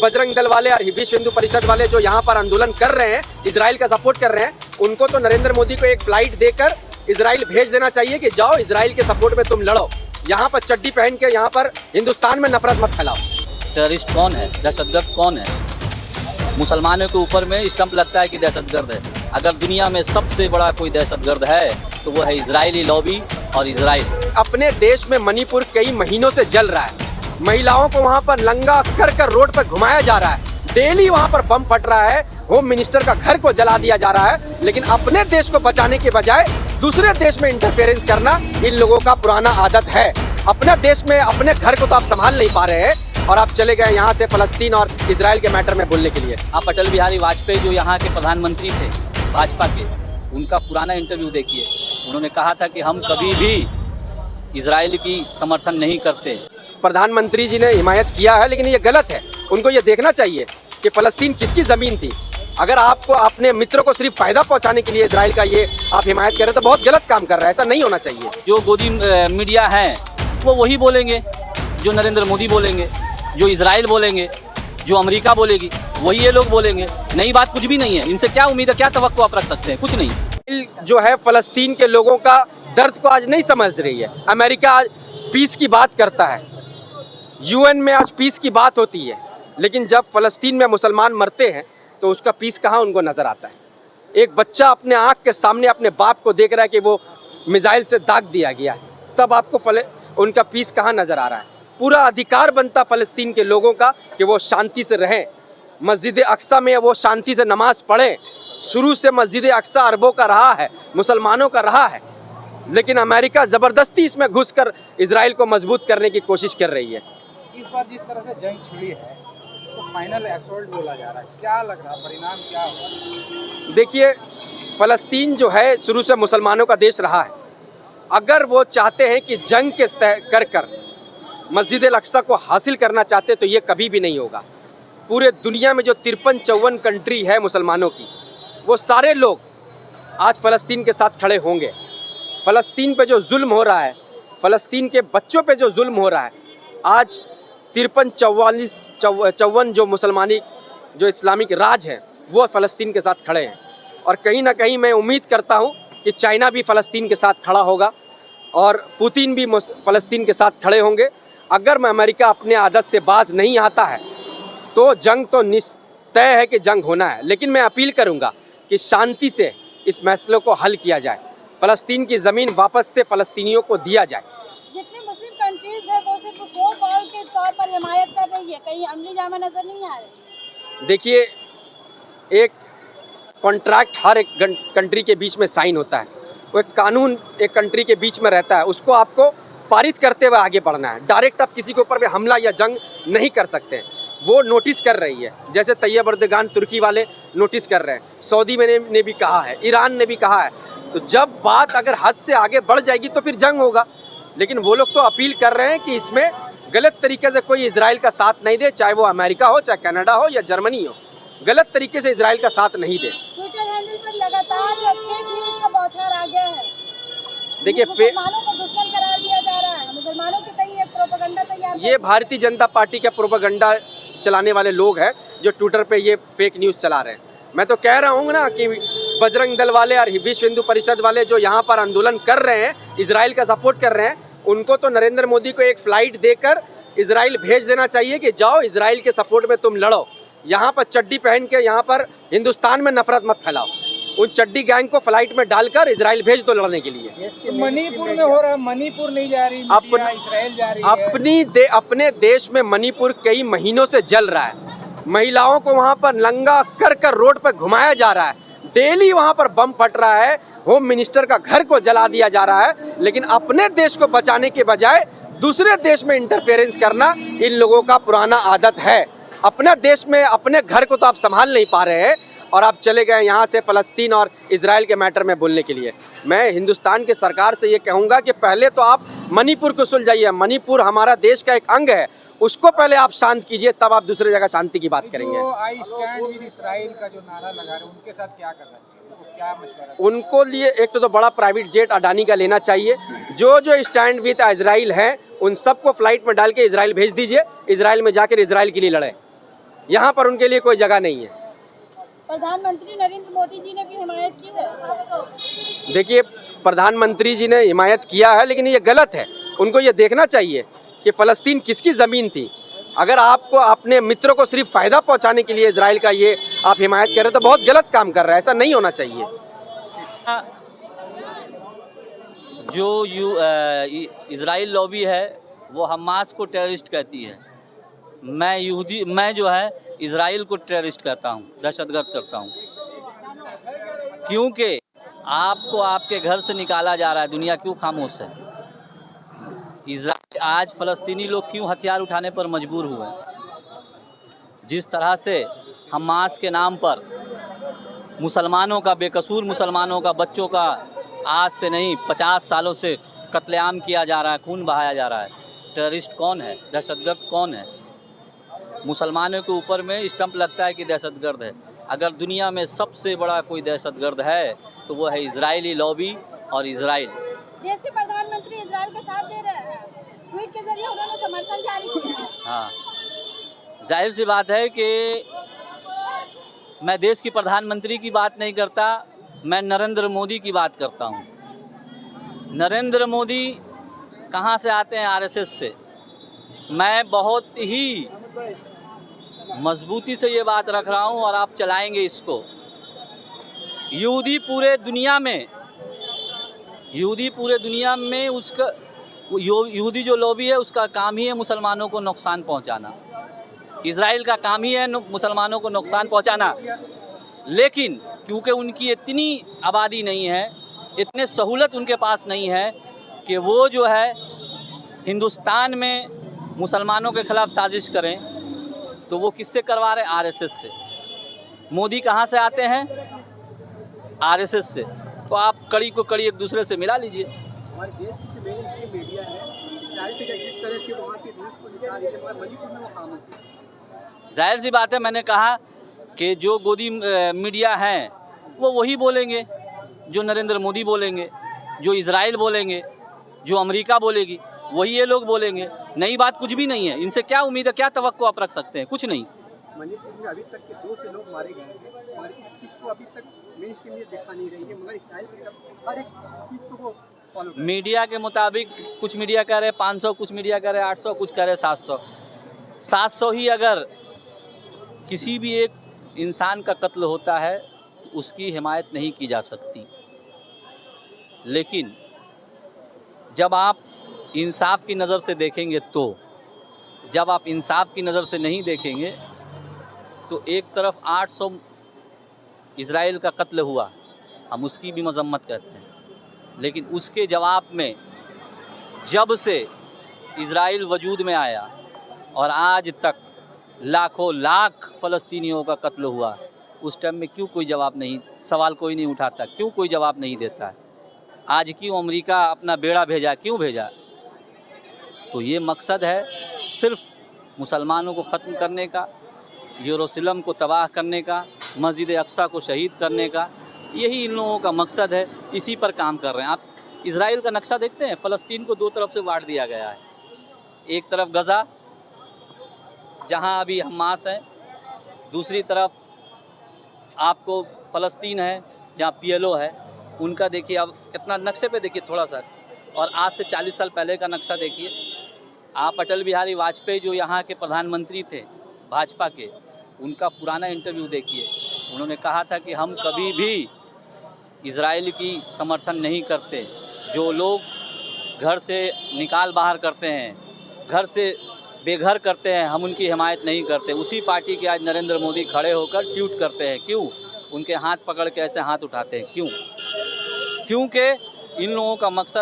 बजरंग दल वाले और विश्व हिंदू परिषद वाले जो यहाँ पर आंदोलन कर रहे हैं, इजराइल का सपोर्ट कर रहे हैं, उनको तो नरेंद्र मोदी को एक फ्लाइट देकर इजराइल भेज देना चाहिए कि जाओ इजराइल के सपोर्ट में तुम लड़ो। यहाँ पर चड्डी पहन के यहाँ पर हिंदुस्तान में नफरत मत फैलाओ। टेररिस्ट कौन है, दहशतगर्द कौन है? मुसलमानों के ऊपर में स्टंप लगता है कि दहशतगर्द है। अगर दुनिया में सबसे बड़ा कोई दहशतगर्द है तो वो है इजरायली लॉबी और इजराइल। अपने देश में मणिपुर कई महीनों से जल रहा है, महिलाओं को वहाँ पर नंगा कर कर रोड पर घुमाया जा रहा है, डेली वहाँ पर बम फट रहा है, होम मिनिस्टर का घर को जला दिया जा रहा है। लेकिन अपने देश को बचाने के बजाय दूसरे देश में इंटरफेरेंस करना इन लोगों का पुराना आदत है। अपने देश में अपने घर को तो आप संभाल नहीं पा रहे हैं और आप चले गए यहाँ से फलस्तीन और इजराइल के मैटर में बोलने के लिए। आप अटल बिहारी वाजपेयी जो यहाँ के प्रधानमंत्री थे भाजपा के, उनका पुराना इंटरव्यू देखिए। उन्होंने कहा था कि हम कभी भी इजराइल की समर्थन नहीं करते। प्रधानमंत्री जी ने हिमायत किया है, लेकिन ये गलत है। उनको ये देखना चाहिए कि फलस्तीन किसकी ज़मीन थी। अगर आपको अपने मित्रों को सिर्फ फायदा पहुंचाने के लिए इजराइल का ये आप हिमायत कर रहे तो बहुत गलत काम कर रहा है, ऐसा नहीं होना चाहिए। जो गोदी मीडिया है वो वही बोलेंगे जो नरेंद्र मोदी बोलेंगे, जो इजराइल बोलेंगे, जो अमेरिका बोलेगी, वही ये लोग बोलेंगे। नई बात कुछ भी नहीं है। इनसे क्या उम्मीद है, क्या तवक्को आप रख सकते हैं? कुछ नहीं। जो है फलस्तीन के लोगों का दर्द को आज नहीं समझ रही है। अमेरिका आज पीस की बात करता है, यूएन में आज पीस की बात होती है, लेकिन जब फलस्तीन में मुसलमान मरते हैं तो उसका पीस कहाँ उनको नज़र आता है। एक बच्चा अपने आँख के सामने अपने बाप को देख रहा है कि वो मिसाइल से दाग दिया गया है, तब आपको उनका पीस कहाँ नज़र आ रहा है। पूरा अधिकार बनता फलस्तीन के लोगों का कि वो शांति से रहें, मस्जिद अक्सा में वो शांति से नमाज़ पढ़ें। शुरू से मस्जिद अक्सा अरबों का रहा है, मुसलमानों का रहा है, लेकिन अमेरिका ज़बरदस्ती इसमें घुसकर इजराइल को मजबूत करने की कोशिश कर रही है। इस बार जिस तरह से जंग छिड़ी है तो फाइनल असॉल्ट बोला जा रहा है, क्या लग रहा है परिणाम क्या होगा? देखिए, फ़लस्तीन जो है शुरू से मुसलमानों का देश रहा है। अगर वो चाहते हैं कि जंग के कर कर मस्जिद अल-अक्सा को हासिल करना चाहते तो ये कभी भी नहीं होगा। पूरे दुनिया में जो 53-54 कंट्री है मुसलमानों की, वो सारे लोग आज फ़लस्तीन के साथ खड़े होंगे। फ़लस्तीन पे जो जुल्म हो रहा है, फ़लस्तीन के बच्चों पे जो जुल्म हो रहा है, आज 53-54 जो मुसलमानी जो इस्लामिक राज हैं वो फ़लस्तीन के साथ खड़े हैं। और कहीं ना कहीं मैं उम्मीद करता हूं कि चाइना भी फ़लस्तीन के साथ खड़ा होगा और पुतिन भी फ़लस्तीन के साथ खड़े होंगे। अगर मैं अमेरिका अपने आदत से बाज नहीं आता है तो जंग तो तय है कि जंग होना है, लेकिन मैं अपील करूंगा कि शांति से इस मसले को हल किया जाए, फ़लस्तीन की ज़मीन वापस से फ़लस्तीनियों को दिया जाए। जितने मुस्लिम कंट्रीज है वो सिर्फ शो कॉल के तौर पर हिमायत कर रही है, कहीं अमली जामा नजर नहीं आ रही। देखिए, एक कॉन्ट्रैक्ट हर एक कंट्री के बीच में साइन होता है, वो एक कानून एक कंट्री के बीच में रहता है, उसको आपको पारित करते हुए आगे बढ़ना है। डायरेक्ट आप किसी के ऊपर भी हमला या जंग नहीं कर सकते। वो नोटिस कर रही है, जैसे तैयब अर्दगान तुर्की वाले नोटिस कर रहे हैं, सऊदी में ने भी कहा है, ईरान ने भी कहा है। तो जब बात अगर हद से आगे बढ़ जाएगी तो फिर जंग होगा। लेकिन वो लोग तो अपील कर रहे हैं कि इसमें गलत तरीके से कोई इजराइल का साथ नहीं दे, चाहे वो अमेरिका हो, चाहे कनाडा हो या जर्मनी हो, गलत तरीके से इजराइल का साथ नहीं दे। ट्विटर हैंडल पर लगातार फेक न्यूज़ का बौछार आ गया है। देखिए, मुसलमानों को दुश्मन करार दिया जा रहा है, मुसलमानों के तय एक प्रोपेगेंडा तैयार। ये भारतीय जनता पार्टी का प्रोपेगेंडा चलाने वाले लोग हैं जो ट्विटर पे ये फेक न्यूज़ चला रहे हैं। मैं तो कह रहा हूँ ना कि बजरंग दल वाले और विश्व हिंदू परिषद वाले जो यहाँ पर आंदोलन कर रहे हैं, इजराइल का सपोर्ट कर रहे हैं, उनको तो नरेंद्र मोदी को एक फ्लाइट देकर इजराइल भेज देना चाहिए कि जाओ इजराइल के सपोर्ट में तुम लड़ो। यहाँ पर चड्डी पहन के यहाँ पर हिंदुस्तान में नफरत मत फैलाओ। उन चड्डी गैंग को फ्लाइट में डालकर इजराइल भेज दो लड़ने के लिए। मणिपुर में हो रहा है, मणिपुर नहीं जा रही, इजराइल जा रही है। अपने देश में मणिपुर कई महीनों से जल रहा है, महिलाओं को वहाँ पर नंगा कर कर रोड पर घुमाया जा रहा है, डेली वहाँ पर बम फट रहा है, होम मिनिस्टर का घर को जला दिया जा रहा है। लेकिन अपने देश को बचाने के बजाय दूसरे देश में इंटरफेरेंस करना इन लोगों का पुराना आदत है। अपने देश में अपने घर को तो आप संभाल नहीं पा रहे हैं और आप चले गए यहाँ से फ़लस्तीन और इजराइल के मैटर में बोलने के लिए। मैं हिंदुस्तान की सरकार से ये कहूँगा कि पहले तो आप मणिपुर को सुलझाइए। मणिपुर हमारा देश का एक अंग है, उसको पहले आप शांत कीजिए, तब आप दूसरी जगह शांति की बात करेंगे। आई स्टैंड विद इजराइल का जो नारा लगा रहे हैं, उनके साथ क्या करना चाहिए, उनको क्या मशवरा? उनको लिए एक तो बड़ा प्राइवेट जेट अडानी का लेना चाहिए। जो स्टैंड विद इजराइल हैं उन सबको फ्लाइट में डाल के इजराइल भेज दीजिए, इजराइल में जाकर इजराइल के लिए लड़े। यहाँ पर उनके लिए कोई जगह नहीं है। प्रधानमंत्री नरेंद्र मोदी जी ने भी हिमायत की है। देखिए, प्रधानमंत्री जी ने हिमायत किया है, लेकिन ये गलत है। उनको ये देखना चाहिए कि फ़लस्तीन किसकी ज़मीन थी। अगर आपको अपने मित्रों को सिर्फ फ़ायदा पहुंचाने के लिए इजराइल का ये आप हिमायत कर रहे हैं तो बहुत गलत काम कर रहे हैं, ऐसा नहीं होना चाहिए। जो इजराइल लॉबी है वो हमास को टेररिस्ट कहती है। मैं जो है इजराइल को टेररिस्ट कहता हूँ, दहशतगर्द करता हूँ, क्योंकि आपको आपके घर से निकाला जा रहा है। दुनिया क्यों खामोश है? इजराइल आज फ़लस्तीनी लोग क्यों हथियार उठाने पर मजबूर हुए? जिस तरह से हमास के नाम पर मुसलमानों का, बेकसूर मुसलमानों का, बच्चों का आज से नहीं 50 सालों से कत्लेआम किया जा रहा है, खून बहाया जा रहा है। टेररिस्ट कौन है? दहशतगर्द कौन है? मुसलमानों के ऊपर में स्टंप लगता है कि दहशतगर्द है। अगर दुनिया में सबसे बड़ा कोई दहशतगर्द है तो वो है इजरायली लॉबी और इजराइल। देश के प्रधानमंत्री इजराइल के साथ दे रहे हैं, ट्वीट के जरिए उन्होंने समर्थन जारी किया है। हाँ, जाहिर सी बात है कि मैं देश की प्रधानमंत्री की बात नहीं करता, मैं नरेंद्र मोदी की बात करता हूँ। नरेंद्र मोदी कहाँ से आते हैं? आरएसएस से। मैं बहुत ही मजबूती से ये बात रख रहा हूँ और आप चलाएंगे इसको। यहूदी पूरे दुनिया में उसका यहूदी जो लॉबी है उसका काम ही है मुसलमानों को नुकसान पहुँचाना। इजराइल का काम ही है मुसलमानों को नुकसान पहुँचाना। लेकिन क्योंकि उनकी इतनी आबादी नहीं है, इतने सहूलत उनके पास नहीं है कि वो जो है हिंदुस्तान में मुसलमानों के खिलाफ साजिश करें, तो वो किससे करवा रहे? आरएसएस से। मोदी कहाँ से आते हैं? आरएसएस से। तो आप कड़ी को कड़ी एक दूसरे से मिला लीजिए। हमारे देश की जो मेन मीडिया है इजराइल पे जिस तरह से वहाँ के न्यूज़ को दिखा रही है, मगर मणिपुर में वो खामोश है। जाहिर सी बात है, मैंने कहा कि जो गोदी मीडिया हैं वो वही बोलेंगे जो नरेंद्र मोदी बोलेंगे, जो इजराइल बोलेंगे, जो अमेरिका बोलेगी, वही ये लोग बोलेंगे। नई बात कुछ भी नहीं है। इनसे क्या उम्मीद है, क्या तवक्को आप रख सकते हैं? कुछ नहीं। मणिपुर में अभी तक के 2 से लोग मारे गए हैं और इस चीज़ को अभी तक मेन स्ट्रीम में देखा नहीं रही है, मगर इजराइल की तरफ हर एक चीज़ को वो फॉलो कर। मीडिया के मुताबिक कुछ मीडिया कह रहे 500, कुछ मीडिया कह रहे 800, कुछ कह रहे 700। 700 ही अगर किसी भी एक इंसान का कत्ल होता है तो उसकी हिमायत नहीं की जा सकती। लेकिन जब आप इंसाफ की नज़र से देखेंगे जब आप इंसाफ की नज़र से नहीं देखेंगे तो एक तरफ 800 इजराइल का कत्ल हुआ, हम उसकी भी मजम्मत करते हैं, लेकिन उसके जवाब में जब से इजराइल वजूद में आया और आज तक लाखों लाख फ़लस्तीनियों का कत्ल हुआ, उस टाइम में क्यों कोई जवाब नहीं, सवाल कोई नहीं उठाता, क्यों कोई जवाब नहीं देता है? आज क्यों अमेरिका अपना बेड़ा भेजा, क्यों भेजा? तो ये मकसद है सिर्फ मुसलमानों को ख़त्म करने का, यरूशलेम को तबाह करने का, मस्जिद अक्सा को शहीद करने का। यही इन लोगों का मकसद है, इसी पर काम कर रहे हैं। आप इजराइल का नक्शा देखते हैं, फ़लस्तीन को 2 तरफ से बांट दिया गया है। एक तरफ गज़ा जहां अभी हमास है, दूसरी तरफ आपको फ़लस्तीन है जहां PLO है। उनका देखिए, अब कितना नक्शे पे देखिए थोड़ा सा, और आज से 40 साल पहले का नक्शा देखिए। आप अटल बिहारी वाजपेयी जो यहाँ के प्रधानमंत्री थे भाजपा के, उनका पुराना इंटरव्यू देखिए। उन्होंने कहा था कि हम कभी भी इजराइल की समर्थन नहीं करते। जो लोग घर से निकाल बाहर करते हैं, घर से बेघर करते हैं, हम उनकी हिमायत नहीं करते। उसी पार्टी के आज नरेंद्र मोदी खड़े होकर ट्वीट करते हैं। क्यों? उनके हाथ पकड़ के ऐसे हाथ उठाते हैं, क्यों? क्योंकि इन लोगों का मकसद